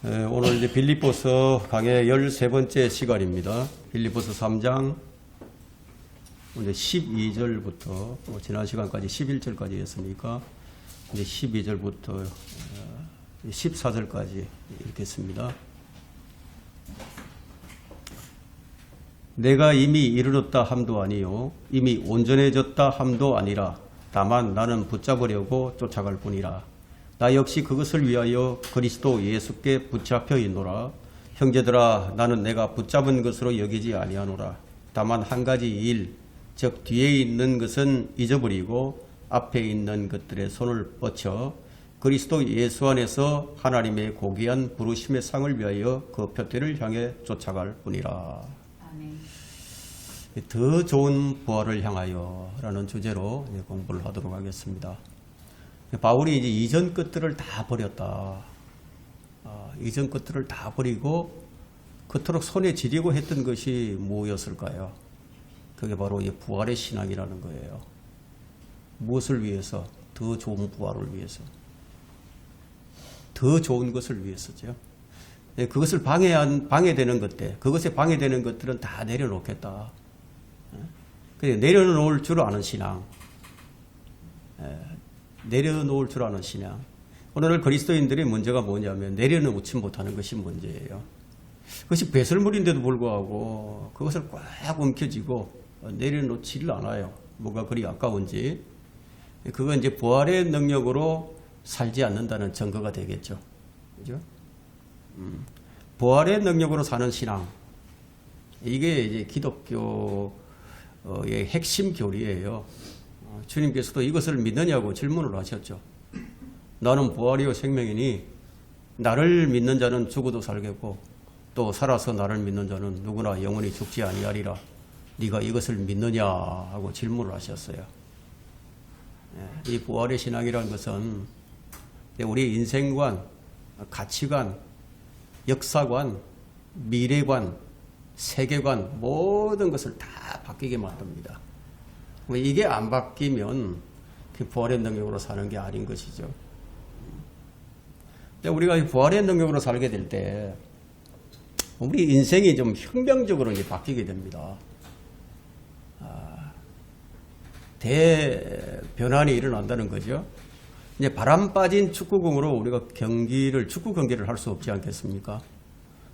오늘 이제 빌립보서 강의 13번째 시간입니다. 빌립보서 3장 이제 12절부터 지난 시간까지 11절까지 했으니까 이제 12절부터 14절까지 읽겠습니다. 내가 이미 이르렀다 함도 아니요 이미 온전해졌다 함도 아니라 다만 나는 붙잡으려고 쫓아갈 뿐이라. 나 역시 그것을 위하여 그리스도 예수께 붙잡혀 있노라. 형제들아, 나는 내가 붙잡은 것으로 여기지 아니하노라. 다만 한 가지 일, 즉 뒤에 있는 것은 잊어버리고 앞에 있는 것들의 손을 뻗쳐 그리스도 예수 안에서 하나님의 고귀한 부르심의 상을 위하여 그 표대를 향해 쫓아갈 뿐이라. 아멘. 더 좋은 부활을 향하여 라는 주제로 공부를 하도록 하겠습니다. 바울이 이제 이전 것들을 다 버렸다. 이전 것들을 다 버리고 그토록 손에 지리고 했던 것이 무엇이었을까요? 그게 바로 이 부활의 신앙이라는 거예요. 무엇을 위해서? 더 좋은 부활을 위해서. 더 좋은 것을 위해서죠. 그것을 방해되는 것들, 그것에 방해되는 것들은 다 내려놓겠다. 내려놓을 줄 아는 신앙. 내려놓을 줄 아는 신앙. 오늘 그리스도인들의 문제가 뭐냐면 내려놓지 못하는 것이 문제예요. 그것이 배설물인데도 불구하고 그것을 꽉 움켜쥐고 내려놓지를 않아요. 뭐가 그리 아까운지. 그건 이제 부활의 능력으로 살지 않는다는 증거가 되겠죠. 그죠? 부활의 능력으로 사는 신앙. 이게 이제 기독교의 핵심 교리예요. 주님께서도 이것을 믿느냐고 질문을 하셨죠. 나는 부활이요 생명이니 나를 믿는 자는 죽어도 살겠고 또 살아서 나를 믿는 자는 누구나 영원히 죽지 아니하리라. 네가 이것을 믿느냐 하고 질문을 하셨어요. 이 부활의 신앙이라는 것은 우리 인생관, 가치관, 역사관, 미래관, 세계관 모든 것을 다 바뀌게 만듭니다. 이게 안 바뀌면 부활의 능력으로 사는 게 아닌 것이죠. 우리가 부활의 능력으로 살게 될 때 우리 인생이 좀 혁명적으로 이제 바뀌게 됩니다. 대변환이 일어난다는 거죠. 이제 바람 빠진 축구공으로 우리가 축구 경기를 할 수 없지 않겠습니까?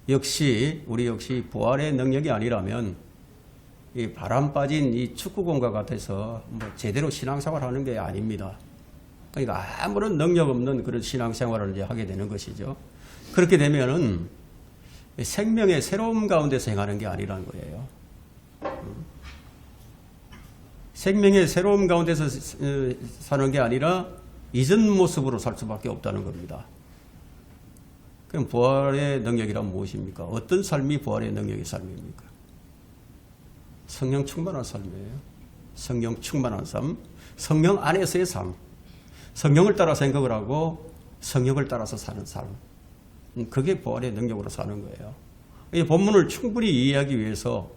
우리 역시 부활의 능력이 아니라면 이 바람 빠진 이 축구공과 같아서 제대로 신앙생활 하는 게 아닙니다. 그러니까 아무런 능력 없는 그런 신앙생활을 이제 하게 되는 것이죠. 그렇게 되면은 생명의 새로움 가운데서 행하는 게 아니라는 거예요. 생명의 새로움 가운데서 사는 게 아니라 이전 모습으로 살 수밖에 없다는 겁니다. 그럼 부활의 능력이란 무엇입니까? 어떤 삶이 부활의 능력의 삶입니까? 성령 충만한 삶이에요. 성령 충만한 삶, 성령 안에서의 삶, 성령을 따라 생각을 하고 성령을 따라서 사는 삶. 그게 부활의 능력으로 사는 거예요. 이 본문을 충분히 이해하기 위해서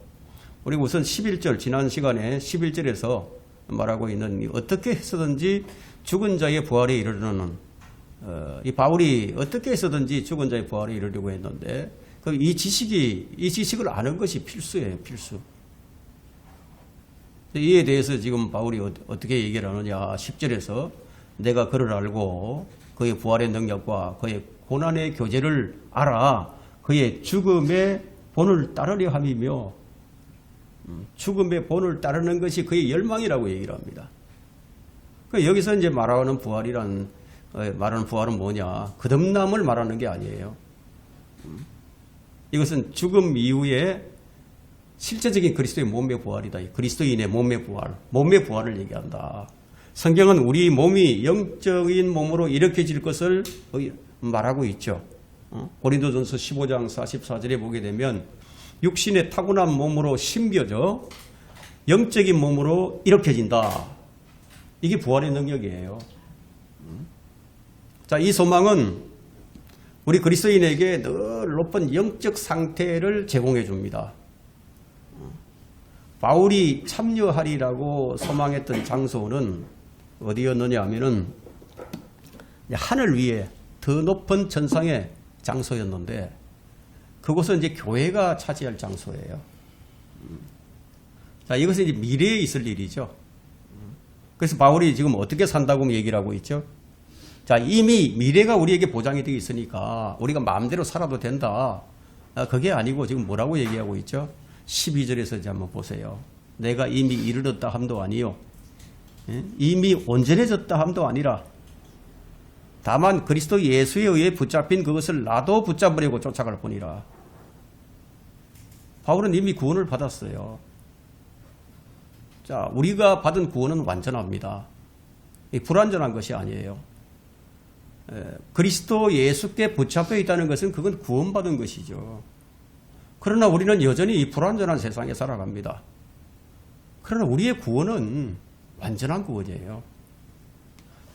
우리 우선 11절, 지난 시간에 11절에서 말하고 있는 어떻게 해서든지 죽은 자의 부활에 이르려는 이 바울이 어떻게 해서든지 죽은 자의 부활에 이르려고 했는데 이 지식을 아는 것이 필수예요. 필수. 이에 대해서 지금 바울이 어떻게 얘기를 하느냐. 10절에서 내가 그를 알고 그의 부활의 능력과 그의 고난의 교제를 알아 그의 죽음의 본을 따르려 함이며 죽음의 본을 따르는 것이 그의 열망이라고 얘기를 합니다. 여기서 이제 말하는 부활은 뭐냐. 거듭남을 말하는 게 아니에요. 이것은 죽음 이후에 실제적인 그리스도의 몸의 부활이다. 그리스도인의 몸의 부활을 얘기한다. 성경은 우리 몸이 영적인 몸으로 일으켜질 것을 말하고 있죠. 고린도전서 15장 44절에 보게 되면 육신의 타고난 몸으로 심겨져 영적인 몸으로 일으켜진다. 이게 부활의 능력이에요. 자, 이 소망은 우리 그리스도인에게 늘 높은 영적 상태를 제공해 줍니다. 바울이 참여하리라고 소망했던 장소는 어디였느냐 하면은 하늘 위에 더 높은 천상에 장소였는데 그곳은 이제 교회가 차지할 장소예요. 자, 이것은 이제 미래에 있을 일이죠. 그래서 바울이 지금 어떻게 산다고 얘기를 하고 있죠? 자, 이미 미래가 우리에게 보장이 되어 있으니까 우리가 마음대로 살아도 된다. 그게 아니고 지금 뭐라고 얘기하고 있죠? 12절에서 이제 한번 보세요. 내가 이미 이르렀다 함도 아니요. 이미 온전해졌다 함도 아니라 다만 그리스도 예수에 의해 붙잡힌 그것을 나도 붙잡으려고 쫓아갈 뿐이라. 바울은 이미 구원을 받았어요. 자, 우리가 받은 구원은 완전합니다. 불완전한 것이 아니에요. 그리스도 예수께 붙잡혀 있다는 것은 그건 구원받은 것이죠. 그러나 우리는 여전히 이 불완전한 세상에 살아갑니다. 그러나 우리의 구원은 완전한 구원이에요.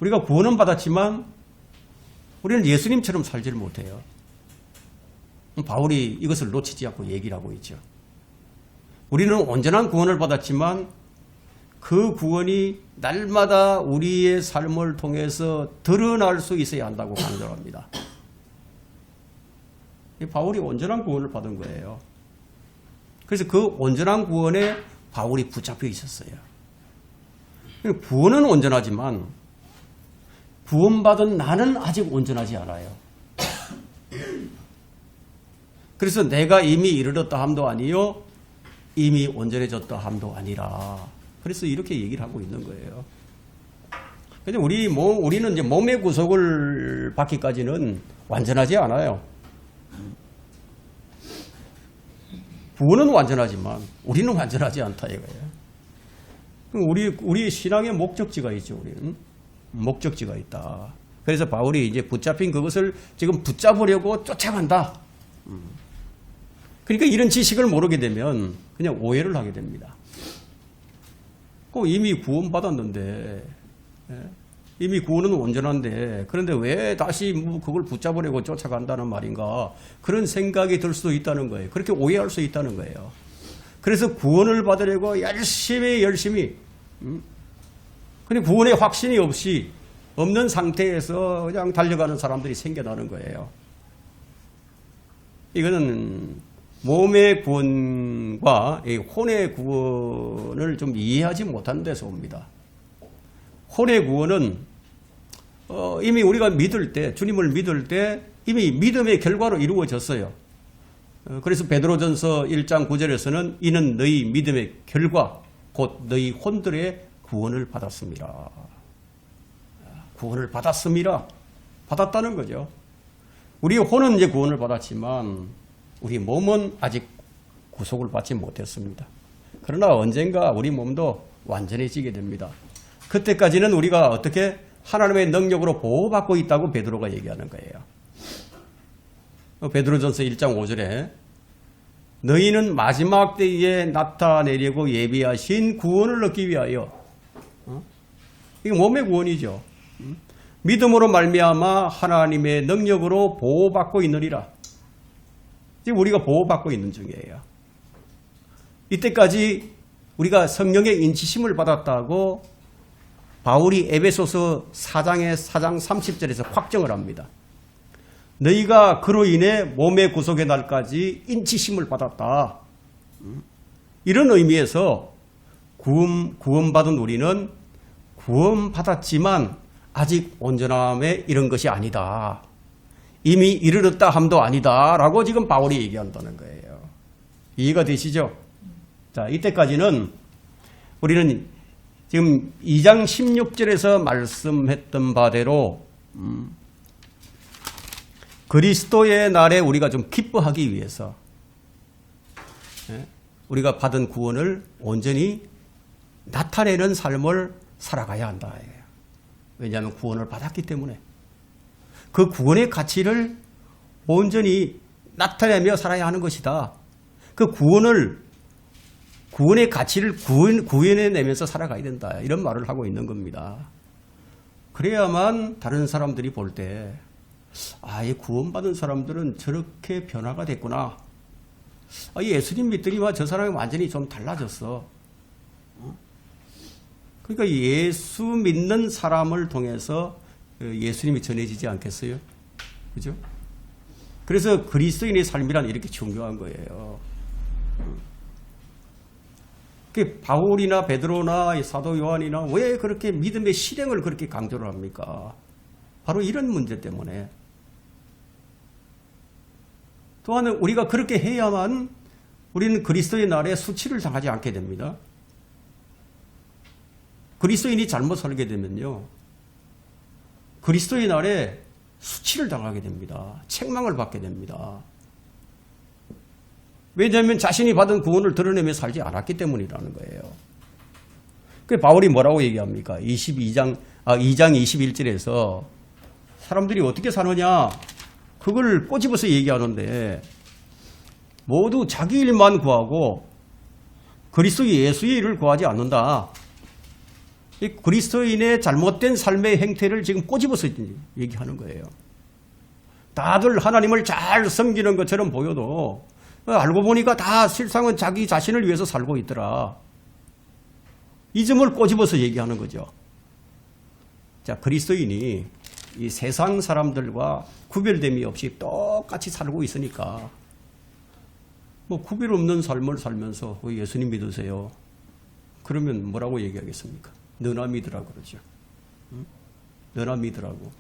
우리가 구원은 받았지만 우리는 예수님처럼 살지를 못해요. 바울이 이것을 놓치지 않고 얘기를 하고 있죠. 우리는 온전한 구원을 받았지만 그 구원이 날마다 우리의 삶을 통해서 드러날 수 있어야 한다고 강조합니다. 바울이 온전한 구원을 받은 거예요. 그래서 그 온전한 구원에 바울이 붙잡혀 있었어요. 구원은 온전하지만 구원받은 나는 아직 온전하지 않아요. 그래서 내가 이미 이르렀다 함도 아니요 이미 온전해졌다 함도 아니라. 그래서 이렇게 얘기를 하고 있는 거예요. 근데 우리는 이제 몸의 구속을 받기까지는 완전하지 않아요. 구원은 완전하지만 우리는 완전하지 않다 이거예요. 우리 신앙의 목적지가 있죠. 우리는 목적지가 있다. 그래서 바울이 이제 붙잡힌 그것을 지금 붙잡으려고 쫓아간다. 그러니까 이런 지식을 모르게 되면 그냥 오해를 하게 됩니다. 이미 구원받았는데, 이미 구원은 온전한데, 그런데 왜 다시 그걸 붙잡으려고 쫓아간다는 말인가? 그런 생각이 들 수도 있다는 거예요. 그렇게 오해할 수 있다는 거예요. 그래서 구원을 받으려고 열심히, 근데 구원의 확신이 없는 상태에서 그냥 달려가는 사람들이 생겨나는 거예요. 이거는 몸의 구원과 혼의 구원을 좀 이해하지 못하는 데서 옵니다. 혼의 구원은 이미 우리가 믿을 때, 주님을 믿을 때 이미 믿음의 결과로 이루어졌어요. 그래서 베드로전서 1장 9절에서는 이는 너희 믿음의 결과 곧 너희 혼들의 구원을 받았습니다. 구원을 받았습니다. 받았다는 거죠. 우리 혼은 이제 구원을 받았지만 우리 몸은 아직 구속을 받지 못했습니다. 그러나 언젠가 우리 몸도 완전해지게 됩니다. 그때까지는 우리가 어떻게 하나님의 능력으로 보호받고 있다고 베드로가 얘기하는 거예요. 베드로전서 1장 5절에 너희는 마지막 때에 나타내려고 예비하신 구원을 얻기 위하여 이게 몸의 구원이죠. 믿음으로 말미암아 하나님의 능력으로 보호받고 있느니라. 지금 우리가 보호받고 있는 중이에요. 이때까지 우리가 성령의 인치심을 받았다고 바울이 에베소서 4장 30절에서 확정을 합니다. 너희가 그로 인해 몸의 구속의 날까지 인치심을 받았다. 이런 의미에서 구원받은 우리는 구원받았지만 아직 온전함에 이른 것이 아니다. 이미 이르렀다 함도 아니다. 라고 지금 바울이 얘기한다는 거예요. 이해가 되시죠? 자, 이때까지는 우리는 지금 2장 16절에서 말씀했던 바대로 그리스도의 날에 우리가 좀 기뻐하기 위해서 우리가 받은 구원을 온전히 나타내는 삶을 살아가야 한다. 왜냐하면 구원을 받았기 때문에 그 구원의 가치를 온전히 나타내며 살아야 하는 것이다. 그 구원의 가치를 구현해내면서 살아가야 된다. 이런 말을 하고 있는 겁니다. 그래야만 다른 사람들이 볼 때 이 구원받은 사람들은 저렇게 변화가 됐구나. 예수님 믿더니만 저 사람이 완전히 좀 달라졌어. 그러니까 예수 믿는 사람을 통해서 예수님이 전해지지 않겠어요? 그죠? 그래서 그리스도인의 삶이란 이렇게 중요한 거예요. 그 바울이나 베드로나 사도 요한이나 왜 그렇게 믿음의 실행을 그렇게 강조를 합니까? 바로 이런 문제 때문에. 또한 우리가 그렇게 해야만 우리는 그리스도의 날에 수치를 당하지 않게 됩니다. 그리스도인이 잘못 살게 되면요, 그리스도의 날에 수치를 당하게 됩니다. 책망을 받게 됩니다. 왜냐하면 자신이 받은 구원을 드러내며 살지 않았기 때문이라는 거예요. 그 바울이 뭐라고 얘기합니까? 2장 21절에서 사람들이 어떻게 사느냐, 그걸 꼬집어서 얘기하는데, 모두 자기 일만 구하고 그리스도 예수의 일을 구하지 않는다. 이 그리스도인의 잘못된 삶의 행태를 지금 꼬집어서 얘기하는 거예요. 다들 하나님을 잘 섬기는 것처럼 보여도 알고 보니까 다 실상은 자기 자신을 위해서 살고 있더라. 이 점을 꼬집어서 얘기하는 거죠. 자, 그리스도인이 이 세상 사람들과 구별됨이 없이 똑같이 살고 있으니까 뭐 구별 없는 삶을 살면서 예수님 믿으세요. 그러면 뭐라고 얘기하겠습니까? 너나 믿으라고 그러죠. 응? 너나 믿으라고.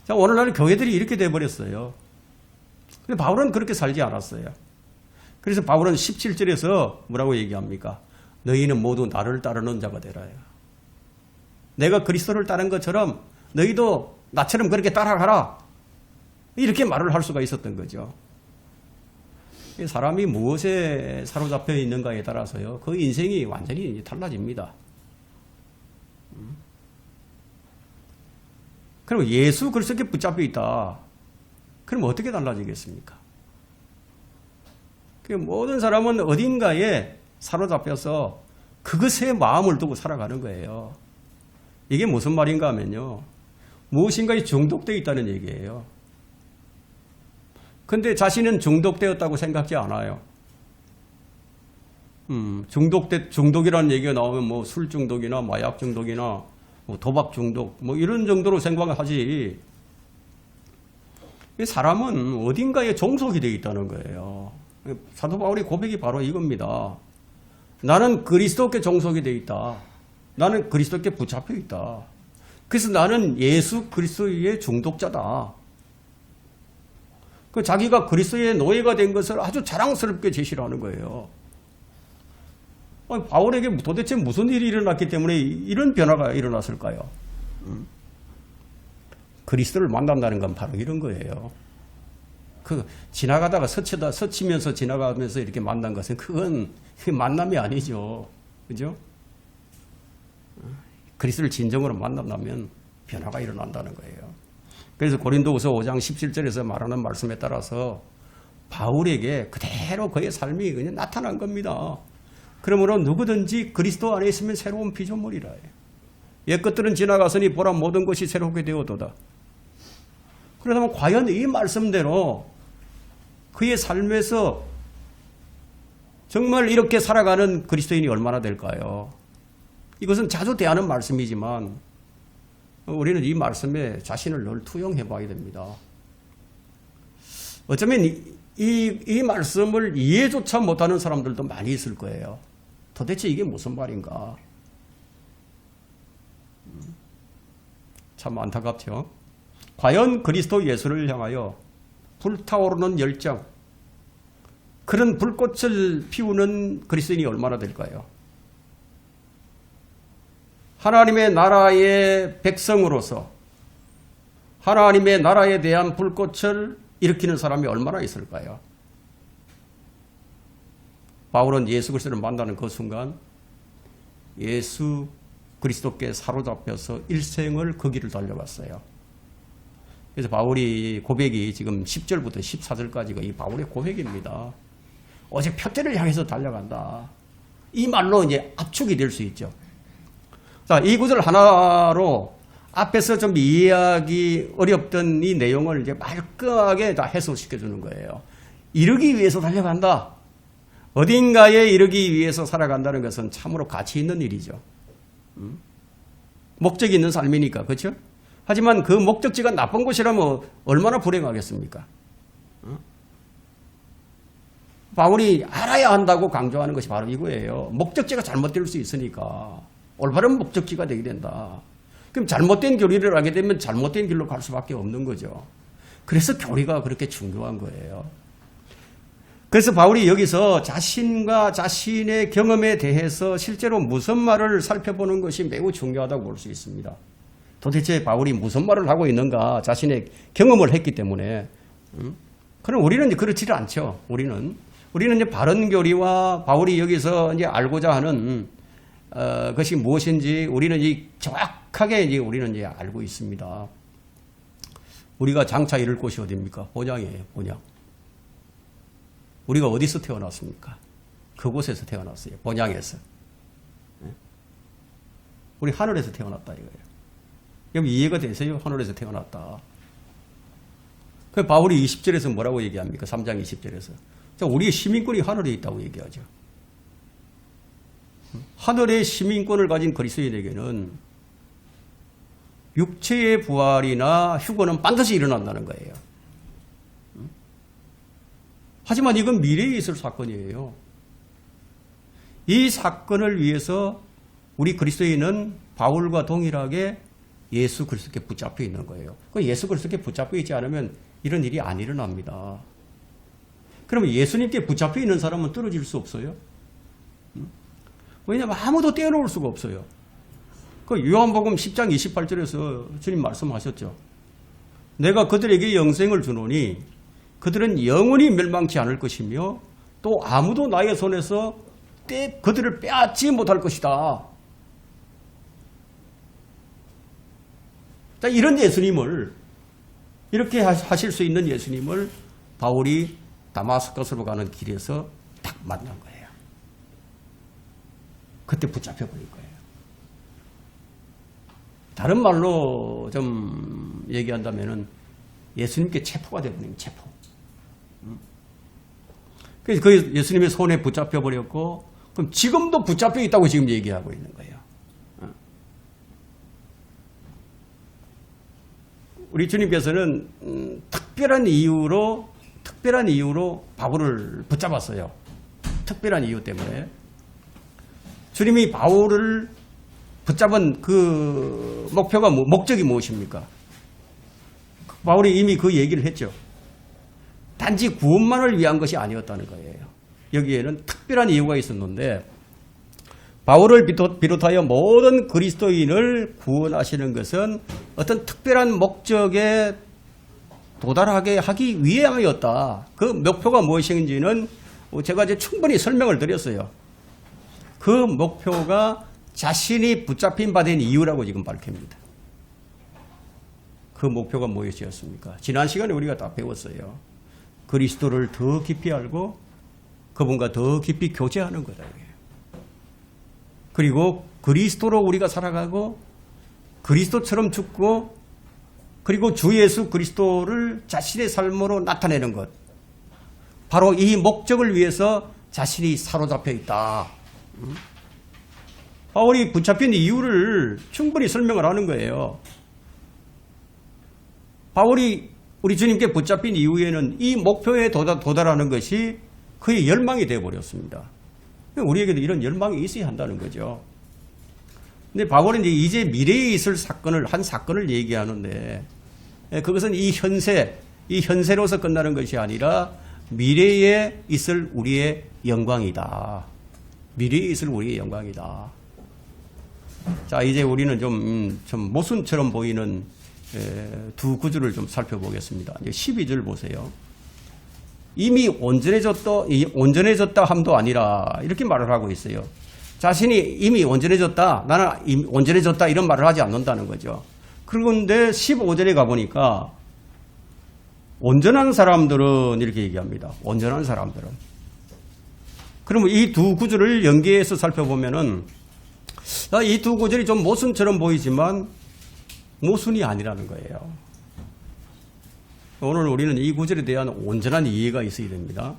자, 오늘날은 교회들이 이렇게 돼버렸어요. 근데 바울은 그렇게 살지 않았어요. 그래서 바울은 17절에서 뭐라고 얘기합니까? 너희는 모두 나를 따르는 자가 되라요. 내가 그리스도를 따른 것처럼 너희도 나처럼 그렇게 따라가라. 이렇게 말을 할 수가 있었던 거죠. 사람이 무엇에 사로잡혀 있는가에 따라서요, 그 인생이 완전히 달라집니다. 그럼 예수 그리스도께 붙잡혀 있다. 그럼 어떻게 달라지겠습니까? 모든 사람은 어딘가에 사로잡혀서 그것에 마음을 두고 살아가는 거예요. 이게 무슨 말인가 하면요, 무엇인가에 중독되어 있다는 얘기예요. 근데 자신은 중독되었다고 생각지 않아요. 중독이라는 얘기가 나오면 뭐 술 중독이나 마약 중독이나 뭐 도박 중독 뭐 이런 정도로 생각을 하지, 사람은 어딘가에 종속이 되어 있다는 거예요. 사도 바울의 고백이 바로 이겁니다. 나는 그리스도께 종속이 되어 있다. 나는 그리스도께 붙잡혀 있다. 그래서 나는 예수 그리스도의 중독자다. 그 자기가 그리스도의 노예가 된 것을 아주 자랑스럽게 제시를 하는 거예요. 바울에게 도대체 무슨 일이 일어났기 때문에 이런 변화가 일어났을까요? 그리스도를 만난다는 건 바로 이런 거예요. 지나가다가 스치면서 지나가면서 이렇게 만난 것은 그건 만남이 아니죠. 그죠? 그리스도를 진정으로 만난다면 변화가 일어난다는 거예요. 그래서 고린도후서 5장 17절에서 말하는 말씀에 따라서 바울에게 그대로 그의 삶이 그냥 나타난 겁니다. 그러므로 누구든지 그리스도 안에 있으면 새로운 피조물이라 해요. 옛 것들은 지나갔으니 보라 모든 것이 새롭게 되어도다. 그러면 과연 이 말씀대로 그의 삶에서 정말 이렇게 살아가는 그리스도인이 얼마나 될까요? 이것은 자주 대하는 말씀이지만 우리는 이 말씀에 자신을 늘 투영해 봐야 됩니다. 어쩌면 이 말씀을 이해조차 못하는 사람들도 많이 있을 거예요. 도대체 이게 무슨 말인가? 참 안타깝죠. 과연 그리스도 예수를 향하여 불타오르는 열정, 그런 불꽃을 피우는 그리스도인이 얼마나 될까요? 하나님의 나라의 백성으로서 하나님의 나라에 대한 불꽃을 일으키는 사람이 얼마나 있을까요? 바울은 예수 그리스도를 만나는 그 순간 예수 그리스도께 사로잡혀서 일생을 그 길을 달려갔어요. 그래서 바울이 고백이 지금 10절부터 14절까지가 이 바울의 고백입니다. 오직 표대를 향해서 달려간다. 이 말로 이제 압축이 될 수 있죠. 자, 이 구절 하나로 앞에서 좀 이해하기 어렵던 이 내용을 이제 말끔하게 다 해소시켜 주는 거예요. 이르기 위해서 달려간다. 어딘가에 이르기 위해서 살아간다는 것은 참으로 가치 있는 일이죠. 목적이 있는 삶이니까, 그렇죠? 하지만 그 목적지가 나쁜 곳이라면 얼마나 불행하겠습니까? 바울이 알아야 한다고 강조하는 것이 바로 이거예요. 목적지가 잘못될 수 있으니까 올바른 목적지가 되게 된다. 그럼 잘못된 교리를 하게 되면 잘못된 길로 갈 수밖에 없는 거죠. 그래서 교리가 그렇게 중요한 거예요. 그래서 바울이 여기서 자신과 자신의 경험에 대해서 실제로 무슨 말을 살펴보는 것이 매우 중요하다고 볼 수 있습니다. 도대체 바울이 무슨 말을 하고 있는가 자신의 경험을 했기 때문에. 그럼 우리는 그렇지를 않죠. 우리는 이제 바른 교리와 바울이 여기서 이제 알고자 하는 것이 무엇인지 우리는 정확하게 이제 우리는 이제 알고 있습니다. 우리가 장차 이룰 곳이 어디입니까? 본향이에요. 본향. 우리가 어디서 태어났습니까? 그곳에서 태어났어요. 본향에서. 우리 하늘에서 태어났다 이거예요. 여러분 이해가 되세요? 하늘에서 태어났다. 그 바울이 20절에서 뭐라고 얘기합니까? 3장 20절에서. 우리의 시민권이 하늘에 있다고 얘기하죠. 하늘의 시민권을 가진 그리스도인에게는 육체의 부활이나 휴거는 반드시 일어난다는 거예요. 하지만 이건 미래에 있을 사건이에요. 이 사건을 위해서 우리 그리스도인은 바울과 동일하게 예수 그리스도께 붙잡혀 있는 거예요. 그 예수 그리스도께 붙잡혀 있지 않으면 이런 일이 안 일어납니다. 그러면 예수님께 붙잡혀 있는 사람은 떨어질 수 없어요. 왜냐하면 아무도 떼어놓을 수가 없어요. 그 요한복음 10장 28절에서 주님 말씀하셨죠. 내가 그들에게 영생을 주노니 그들은 영원히 멸망치 않을 것이며 또 아무도 나의 손에서 그들을 빼앗지 못할 것이다. 자, 이런 예수님을 이렇게 하실 수 있는 예수님을 바울이 다마스커스로 가는 길에서 딱 만난 거예요. 그때 붙잡혀버린 거예요. 다른 말로 좀 얘기한다면은 예수님께 체포가 되어버린 체포. 그래서 그 예수님의 손에 붙잡혀버렸고, 그럼 지금도 붙잡혀 있다고 지금 얘기하고 있는 거예요. 우리 주님께서는 특별한 이유로 바울을 붙잡았어요. 특별한 이유 때문에. 주님이 바울을 붙잡은 그 목적이 무엇입니까? 바울이 이미 그 얘기를 했죠. 단지 구원만을 위한 것이 아니었다는 거예요. 여기에는 특별한 이유가 있었는데 바울을 비롯하여 모든 그리스도인을 구원하시는 것은 어떤 특별한 목적에 도달하게 하기 위함이었다. 그 목표가 무엇인지는 제가 이제 충분히 설명을 드렸어요. 그 목표가 자신이 붙잡힌 바 된 이유라고 지금 밝힙니다. 그 목표가 무엇이었습니까? 지난 시간에 우리가 다 배웠어요. 그리스도를 더 깊이 알고 그분과 더 깊이 교제하는 거다. 그리고 그리스도로 우리가 살아가고 그리스도처럼 죽고 그리고 주 예수 그리스도를 자신의 삶으로 나타내는 것. 바로 이 목적을 위해서 자신이 사로잡혀 있다. 바울이 붙잡힌 이유를 충분히 설명을 하는 거예요. 바울이 우리 주님께 붙잡힌 이후에는 이 목표에 도달하는 것이 그의 열망이 되어버렸습니다. 우리에게도 이런 열망이 있어야 한다는 거죠. 근데 바울은 이제 미래에 있을 한 사건을 얘기하는데 그것은 이 현세로서 끝나는 것이 아니라 미래에 있을 우리의 영광이다. 미래에 있을 우리의 영광이다. 자, 이제 우리는 좀 모순처럼 보이는 두 구절을 좀 살펴보겠습니다. 12절 보세요. 이미 온전해졌다 함도 아니라 이렇게 말을 하고 있어요. 자신이 이미 온전해졌다, 나는 온전해졌다 이런 말을 하지 않는다는 거죠. 그런데 15절에 가보니까 온전한 사람들은 이렇게 얘기합니다. 온전한 사람들은. 그러면 이 두 구절을 연계해서 살펴보면은 이 두 구절이 좀 모순처럼 보이지만 모순이 아니라는 거예요. 오늘 우리는 이 구절에 대한 온전한 이해가 있어야 됩니다.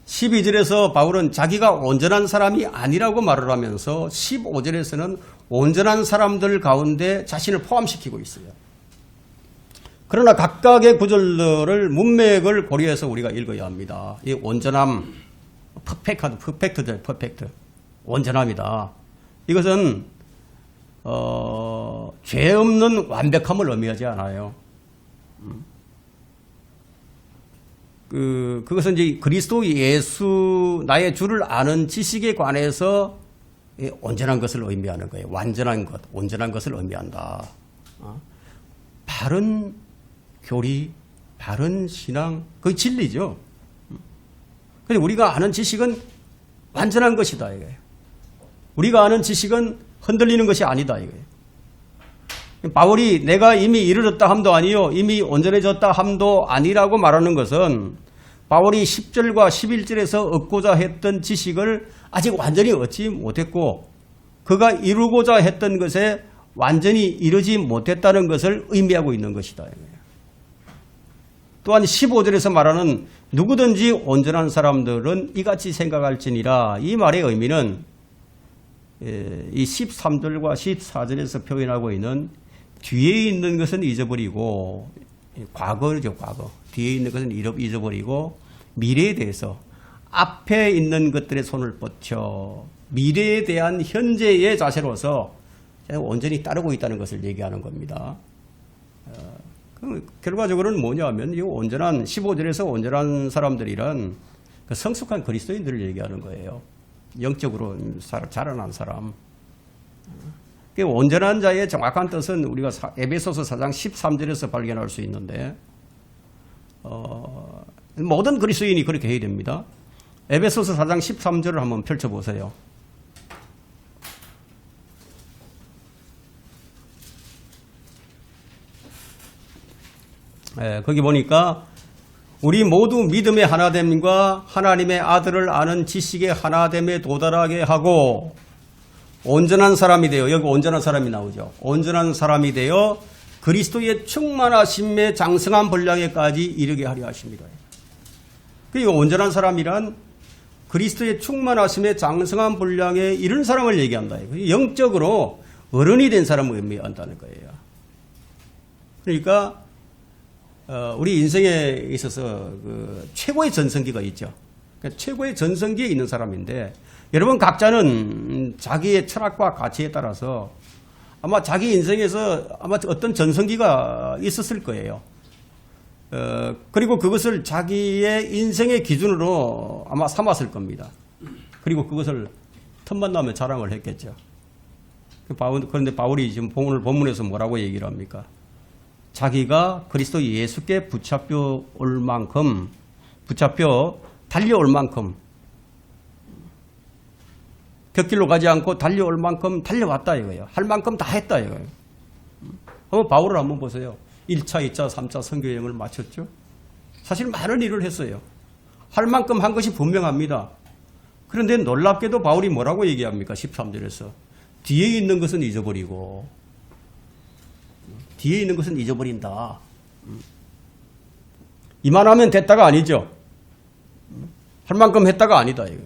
12절에서 바울은 자기가 온전한 사람이 아니라고 말을 하면서 15절에서는 온전한 사람들 가운데 자신을 포함시키고 있어요. 그러나 각각의 구절들을 문맥을 고려해서 우리가 읽어야 합니다. 이 온전함, 퍼펙트죠, 퍼펙트. 온전함이다. 이것은 죄 없는 완벽함을 의미하지 않아요. 그것은 이제 그리스도 예수 나의 주를 아는 지식에 관해서 온전한 것을 의미하는 거예요. 완전한 것, 온전한 것을 의미한다. 바른 교리, 바른 신앙, 그게 진리죠. 근데 우리가 아는 지식은 완전한 것이다 이거예요. 우리가 아는 지식은 흔들리는 것이 아니다 이거예요. 바울이 내가 이미 이르렀다 함도 아니요 이미 온전해졌다 함도 아니라고 말하는 것은 바울이 10절과 11절에서 얻고자 했던 지식을 아직 완전히 얻지 못했고 그가 이루고자 했던 것에 완전히 이르지 못했다는 것을 의미하고 있는 것이다. 또한 15절에서 말하는 누구든지 온전한 사람들은 이같이 생각할지니라 이 말의 의미는 이 13절과 14절에서 표현하고 있는 뒤에 있는 것은 잊어버리고 과거죠. 과거. 뒤에 있는 것은 잊어버리고 미래에 대해서 앞에 있는 것들에 손을 뻗쳐 미래에 대한 현재의 자세로서 온전히 따르고 있다는 것을 얘기하는 겁니다. 결과적으로는 뭐냐면 이 온전한 15절에서 온전한 사람들이란 그 성숙한 그리스도인들을 얘기하는 거예요. 영적으로 자라난 사람. 온전한 자의 정확한 뜻은 우리가 에베소서 4장 13절에서 발견할 수 있는데 모든 그리스도인이 그렇게 해야 됩니다. 에베소서 4장 13절을 한번 펼쳐보세요. 거기 보니까 우리 모두 믿음의 하나됨과 하나님의 아들을 아는 지식의 하나됨에 도달하게 하고 온전한 사람이 되어 여기 온전한 사람이 나오죠. 온전한 사람이 되어 그리스도의 충만하심의 장성한 분량에까지 이르게 하려 하십니다. 그 온전한 사람이란 그리스도의 충만하심의 장성한 분량에 이른 사람을 얘기한다. 영적으로 어른이 된 사람을 의미한다는 거예요. 그러니까 우리 인생에 있어서 그 최고의 전성기가 있죠. 그러니까 최고의 전성기에 있는 사람인데 여러분 각자는 자기의 철학과 가치에 따라서 아마 자기 인생에서 아마 어떤 전성기가 있었을 거예요. 그리고 그것을 자기의 인생의 기준으로 아마 삼았을 겁니다. 그리고 그것을 틈만 나면 자랑을 했겠죠. 그런데 바울이 지금 오늘 본문에서 뭐라고 얘기를 합니까? 자기가 그리스도 예수께 붙잡혀 달려올 만큼 곁길로 가지 않고 달려올 만큼 달려왔다 이거예요. 할 만큼 다 했다 이거예요. 한번 바울을 한번 보세요. 1차, 2차, 3차 선교여행을 마쳤죠. 사실 많은 일을 했어요. 할 만큼 한 것이 분명합니다. 그런데 놀랍게도 바울이 뭐라고 얘기합니까? 13절에서 뒤에 있는 것은 잊어버리고 뒤에 있는 것은 잊어버린다. 이만하면 됐다가 아니죠. 할 만큼 했다가 아니다. 이거.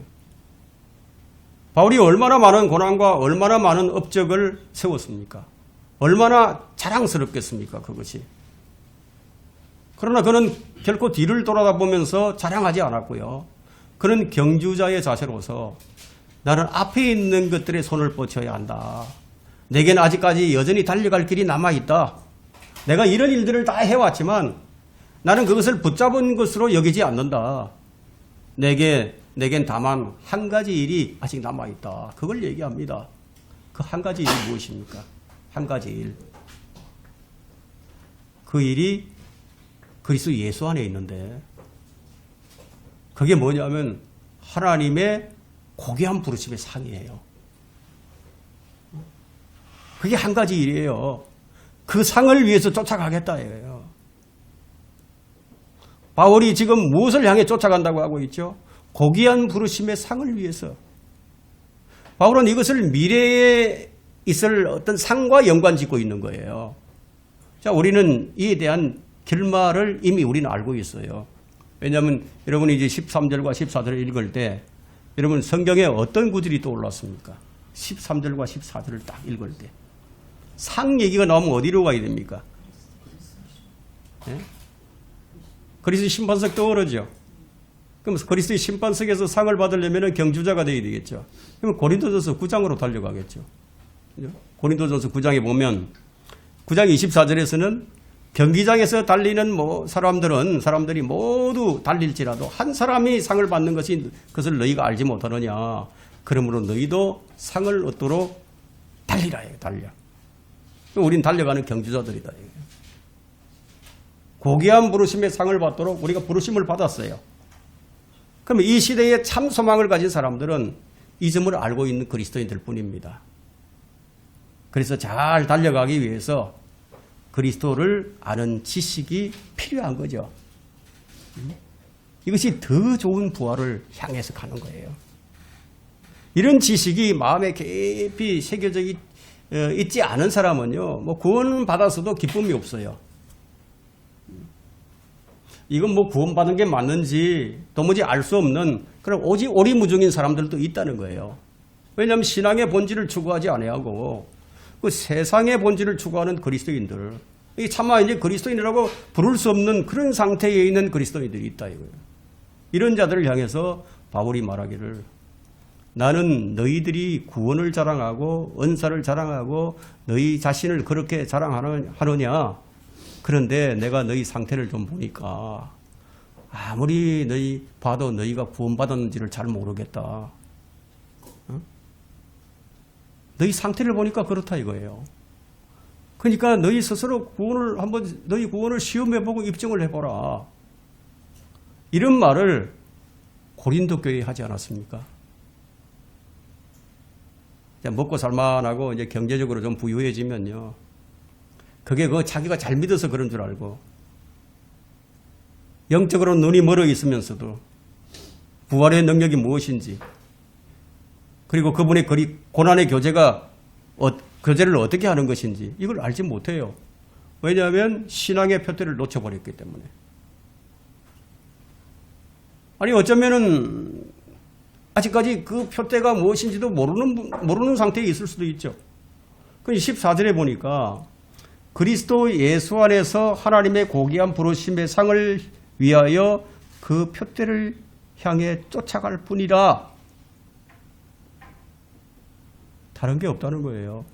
바울이 얼마나 많은 고난과 얼마나 많은 업적을 세웠습니까? 얼마나 자랑스럽겠습니까? 그것이. 그러나 그는 결코 뒤를 돌아다보면서 자랑하지 않았고요. 그는 경주자의 자세로서 나는 앞에 있는 것들에 손을 뻗쳐야 한다. 내게는 아직까지 여전히 달려갈 길이 남아있다. 내가 이런 일들을 다 해왔지만 나는 그것을 붙잡은 것으로 여기지 않는다. 내겐 다만 한 가지 일이 아직 남아있다. 그걸 얘기합니다. 그 한 가지 일이 무엇입니까? 한 가지 일. 그 일이 그리스도 예수 안에 있는데 그게 뭐냐면 하나님의 고귀한 부르심의 상이에요. 그게 한 가지 일이에요. 그 상을 위해서 쫓아가겠다 이거예요. 바울이 지금 무엇을 향해 쫓아간다고 하고 있죠? 고귀한 부르심의 상을 위해서. 바울은 이것을 미래에 있을 어떤 상과 연관짓고 있는 거예요. 자, 우리는 이에 대한 결말을 이미 우리는 알고 있어요. 왜냐하면 여러분이 이제 13절과 14절을 읽을 때 여러분 성경에 어떤 구절이 떠올랐습니까? 13절과 14절을 딱 읽을 때 상 얘기가 나오면 어디로 가야 됩니까? 예? 그리스도의 심판석 떠오르죠. 그럼 그리스도의 심판석에서 상을 받으려면 경주자가 되어야 되겠죠. 그러면 고린도전서 9장으로 달려가겠죠. 고린도전서 9장에 보면 9장 24절에서는 경기장에서 달리는 사람들이 모두 달릴지라도 한 사람이 상을 받는 것을 너희가 알지 못하느냐. 그러므로 너희도 상을 얻도록 달리라. 달려. 우린 달려가는 경주자들이다. 고귀한 부르심의 상을 받도록 우리가 부르심을 받았어요. 그러면 이 시대에 참 소망을 가진 사람들은 이 점을 알고 있는 그리스도인들 뿐입니다. 그래서 잘 달려가기 위해서 그리스도를 아는 지식이 필요한 거죠. 이것이 더 좋은 부활을 향해서 가는 거예요. 이런 지식이 마음에 깊이 새겨져 있지 않은 사람은요, 구원 받아서도 기쁨이 없어요. 이건 구원받은 게 맞는지 도무지 알 수 없는 그런 오직 오리무중인 사람들도 있다는 거예요. 왜냐하면 신앙의 본질을 추구하지 아니하고 그 세상의 본질을 추구하는 그리스도인들, 이 차마 이제 그리스도인이라고 부를 수 없는 그런 상태에 있는 그리스도인들이 있다 이거예요. 이런 자들을 향해서 바울이 말하기를 나는 너희들이 구원을 자랑하고 은사를 자랑하고 너희 자신을 그렇게 자랑하느냐. 그런데 내가 너희 상태를 좀 보니까 아무리 너희 봐도 너희가 구원받았는지를 잘 모르겠다. 어? 너희 상태를 보니까 그렇다 이거예요. 그러니까 너희 스스로 너희 구원을 시험해보고 입증을 해보라. 이런 말을 고린도 교회에 하지 않았습니까? 먹고 살만하고 이제 경제적으로 좀 부유해지면요. 그게 자기가 잘 믿어서 그런 줄 알고 영적으로 눈이 멀어 있으면서도 부활의 능력이 무엇인지 그리고 그분의 고난의 교제를 어떻게 하는 것인지 이걸 알지 못해요. 왜냐하면 신앙의 표대를 놓쳐버렸기 때문에. 아니 어쩌면은 아직까지 그 표대가 무엇인지도 모르는 상태에 있을 수도 있죠. 그 14절에 보니까 그리스도 예수 안에서 하나님의 고귀한 부르심의 상을 위하여 그 표대를 향해 쫓아갈 뿐이라. 다른 게 없다는 거예요.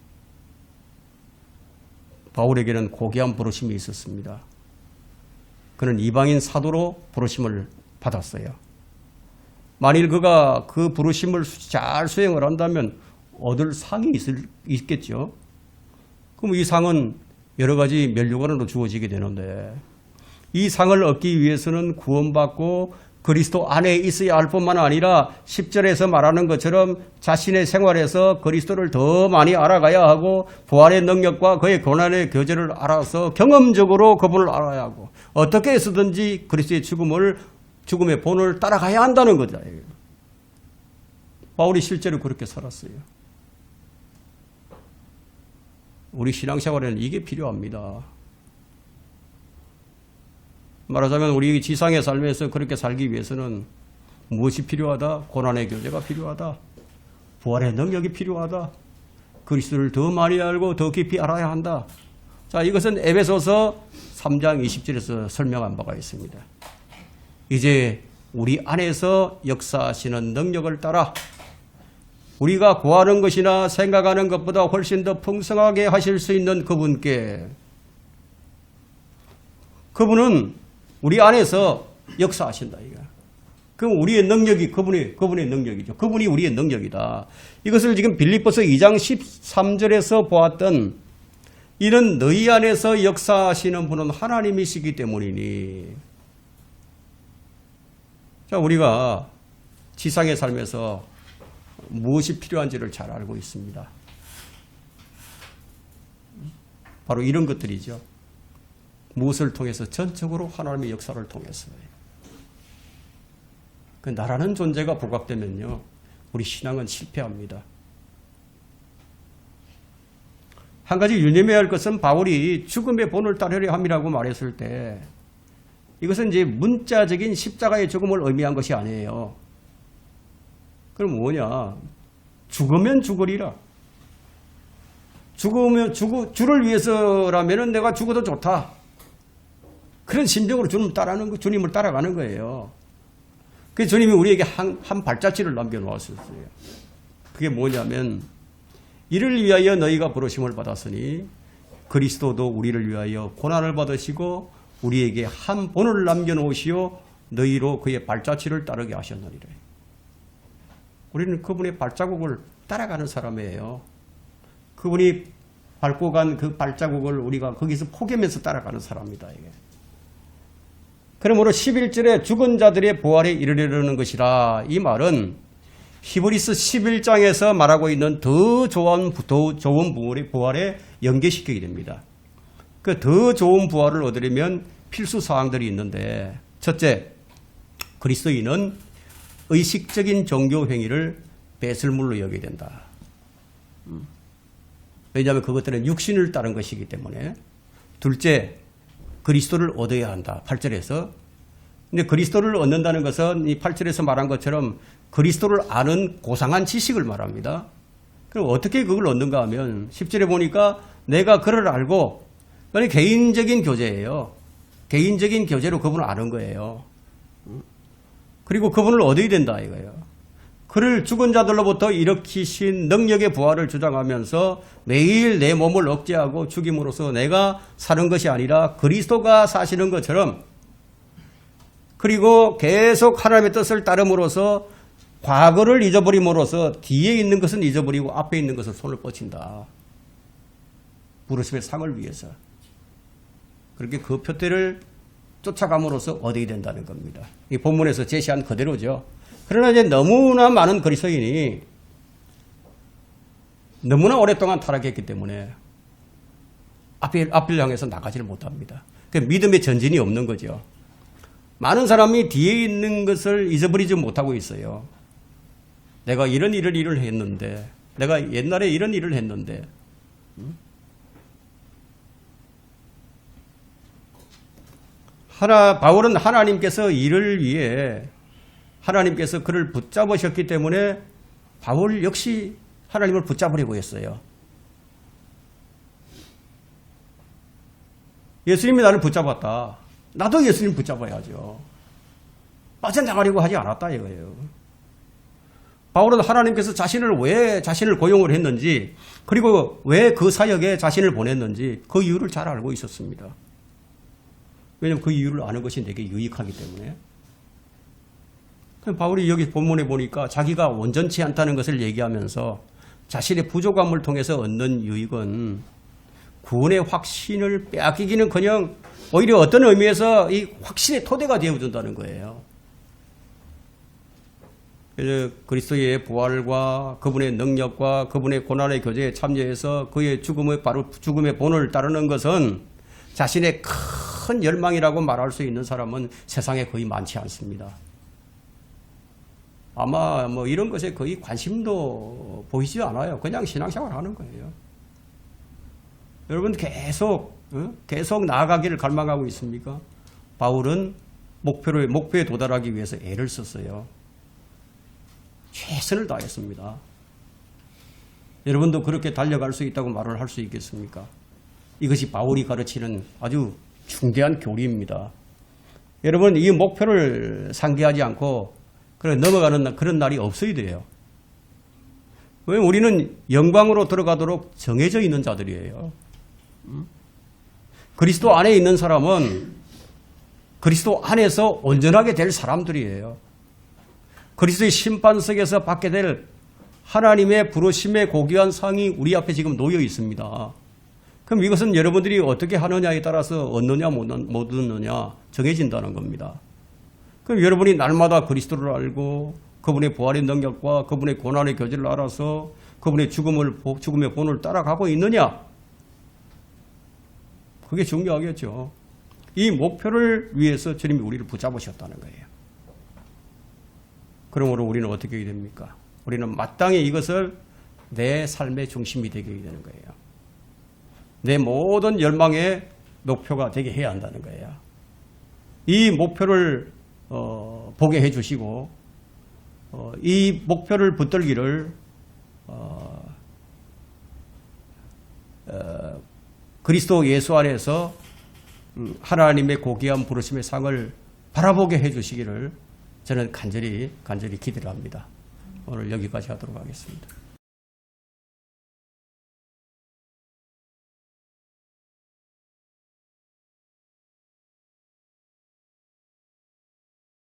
바울에게는 고귀한 부르심이 있었습니다. 그는 이방인 사도로 부르심을 받았어요. 만일 그가 그 부르심을 잘 수행을 한다면 얻을 상이 있겠죠. 그럼 이 상은 여러 가지 면류관으로 주어지게 되는데 이 상을 얻기 위해서는 구원받고 그리스도 안에 있어야 할 뿐만 아니라 10절에서 말하는 것처럼 자신의 생활에서 그리스도를 더 많이 알아가야 하고 부활의 능력과 그의 고난의 교제를 알아서 경험적으로 그분을 알아야 하고 어떻게 해서든지 그리스도의 죽음의 본을 따라가야 한다는 거죠. 바울이 실제로 그렇게 살았어요. 우리 신앙생활에는 이게 필요합니다. 말하자면 우리 지상의 삶에서 그렇게 살기 위해서는 무엇이 필요하다? 고난의 교제가 필요하다. 부활의 능력이 필요하다. 그리스도를 더 많이 알고 더 깊이 알아야 한다. 자, 이것은 에베소서 3장 20절에서 설명한 바가 있습니다. 이제 우리 안에서 역사하시는 능력을 따라 우리가 구하는 것이나 생각하는 것보다 훨씬 더 풍성하게 하실 수 있는 그분께 그분은 우리 안에서 역사하신다. 그럼 우리의 능력이 그분의 능력이죠. 그분이 우리의 능력이다. 이것을 지금 빌립보서 2장 13절에서 보았던 이는 너희 안에서 역사하시는 분은 하나님이시기 때문이니. 자, 우리가 지상의 삶에서 무엇이 필요한지를 잘 알고 있습니다. 바로 이런 것들이죠. 무엇을 통해서? 전적으로 하나님의 역사를 통해서요. 그 나라는 존재가 부각되면요, 우리 신앙은 실패합니다. 한 가지 유념해야 할 것은 바울이 죽음의 본을 따르려 함이라고 말했을 때 이것은 이제 문자적인 십자가의 죽음을 의미한 것이 아니에요. 그럼 뭐냐? 죽으면 죽으리라. 주를 위해서라면 내가 죽어도 좋다. 그런 심정으로 주님을 따라가는 거예요. 그래서 주님이 우리에게 한 발자취를 남겨놓았었어요. 그게 뭐냐면 이를 위하여 너희가 부르심을 받았으니 그리스도도 우리를 위하여 고난을 받으시고 우리에게 한 본을 남겨놓으시어 너희로 그의 발자취를 따르게 하셨느니라. 우리는 그분의 발자국을 따라가는 사람이에요. 그분이 밟고 간 그 발자국을 우리가 거기서 포개면서 따라가는 사람이다. 이게. 그러므로 11절에 죽은 자들의 부활에 이르려는 것이라. 이 말은 히브리서 11장에서 말하고 있는 더 좋은 부활에 연계시키게 됩니다. 그 더 좋은 부활을 얻으려면 필수 사항들이 있는데, 첫째, 그리스도인은 의식적인 종교 행위를 배설물로 여겨야 된다. 왜냐하면 그것들은 육신을 따른 것이기 때문에. 둘째, 그리스도를 얻어야 한다. 8절에서. 근데 그리스도를 얻는다는 것은 이 8절에서 말한 것처럼 그리스도를 아는 고상한 지식을 말합니다. 그럼 어떻게 그걸 얻는가 하면 10절에 보니까 내가 그를 알고, 그건 개인적인 교제예요. 개인적인 교제로 그분을 아는 거예요. 그리고 그분을 얻어야 된다 이거예요. 그를 죽은 자들로부터 일으키신 능력의 부활을 주장하면서 매일 내 몸을 억제하고 죽임으로써 내가 사는 것이 아니라 그리스도가 사시는 것처럼, 그리고 계속 하나님의 뜻을 따름으로써 과거를 잊어버림으로써 뒤에 있는 것은 잊어버리고 앞에 있는 것은 손을 뻗친다. 부르심의 상을 위해서. 그렇게 그 표대를 쫓아감으로써 얻어야 된다는 겁니다. 이 본문에서 제시한 그대로죠. 그러나 이제 너무나 많은 그리스도인이 너무나 오랫동안 타락했기 때문에 앞을 향해서 나가지를 못합니다. 믿음의 전진이 없는 거죠. 많은 사람이 뒤에 있는 것을 잊어버리지 못하고 있어요. 내가 이런 일을 했는데, 내가 옛날에 이런 일을 했는데, 바울은 하나님께서 이를 위해 하나님께서 그를 붙잡으셨기 때문에 바울 역시 하나님을 붙잡으려고 했어요. 예수님이 나를 붙잡았다. 나도 예수님 붙잡아야죠. 빠져나가려고 하지 않았다 이거예요. 바울은 하나님께서 왜 자신을 고용을 했는지, 그리고 왜 그 사역에 자신을 보냈는지 그 이유를 잘 알고 있었습니다. 왜냐하면 그 이유를 아는 것이 내게 유익하기 때문에. 바울이 여기 본문에 보니까 자기가 온전치 않다는 것을 얘기하면서 자신의 부족함을 통해서 얻는 유익은 구원의 확신을 빼앗기기는커녕 오히려 어떤 의미에서 이 확신의 토대가 되어준다는 거예요. 그래서 그리스도의 부활과 그분의 능력과 그분의 고난의 교제에 참여해서 그의 죽음의 본을 따르는 것은 자신의 큰 열망이라고 말할 수 있는 사람은 세상에 거의 많지 않습니다. 아마 이런 것에 거의 관심도 보이지 않아요. 그냥 신앙생활 하는 거예요. 여러분 계속 나아가기를 갈망하고 있습니까? 바울은 목표에 도달하기 위해서 애를 썼어요. 최선을 다했습니다. 여러분도 그렇게 달려갈 수 있다고 말을 할 수 있겠습니까? 이것이 바울이 가르치는 아주 중대한 교리입니다. 여러분 이 목표를 상기하지 않고 넘어가는 그런 날이 없어야 돼요. 왜냐하면 우리는 영광으로 들어가도록 정해져 있는 자들이에요. 그리스도 안에 있는 사람은 그리스도 안에서 온전하게 될 사람들이에요. 그리스도의 심판석에서 받게 될 하나님의 부르심의 고귀한 상이 우리 앞에 지금 놓여 있습니다. 그럼 이것은 여러분들이 어떻게 하느냐에 따라서 얻느냐 못 얻느냐 정해진다는 겁니다. 그럼 여러분이 날마다 그리스도를 알고 그분의 부활의 능력과 그분의 고난의 교제를 알아서 그분의 죽음의 본을 따라가고 있느냐? 그게 중요하겠죠. 이 목표를 위해서 주님이 우리를 붙잡으셨다는 거예요. 그러므로 우리는 어떻게 해야 됩니까? 우리는 마땅히 이것을 내 삶의 중심이 되게 해야 되는 거예요. 내 모든 열망의 목표가 되게 해야 한다는 거예요. 이 목표를 보게 해주시고 이 목표를 붙들기를 그리스도 예수 안에서 하나님의 고귀한 부르심의 상을 바라보게 해주시기를 저는 간절히 기대를 합니다. 오늘 여기까지 하도록 하겠습니다.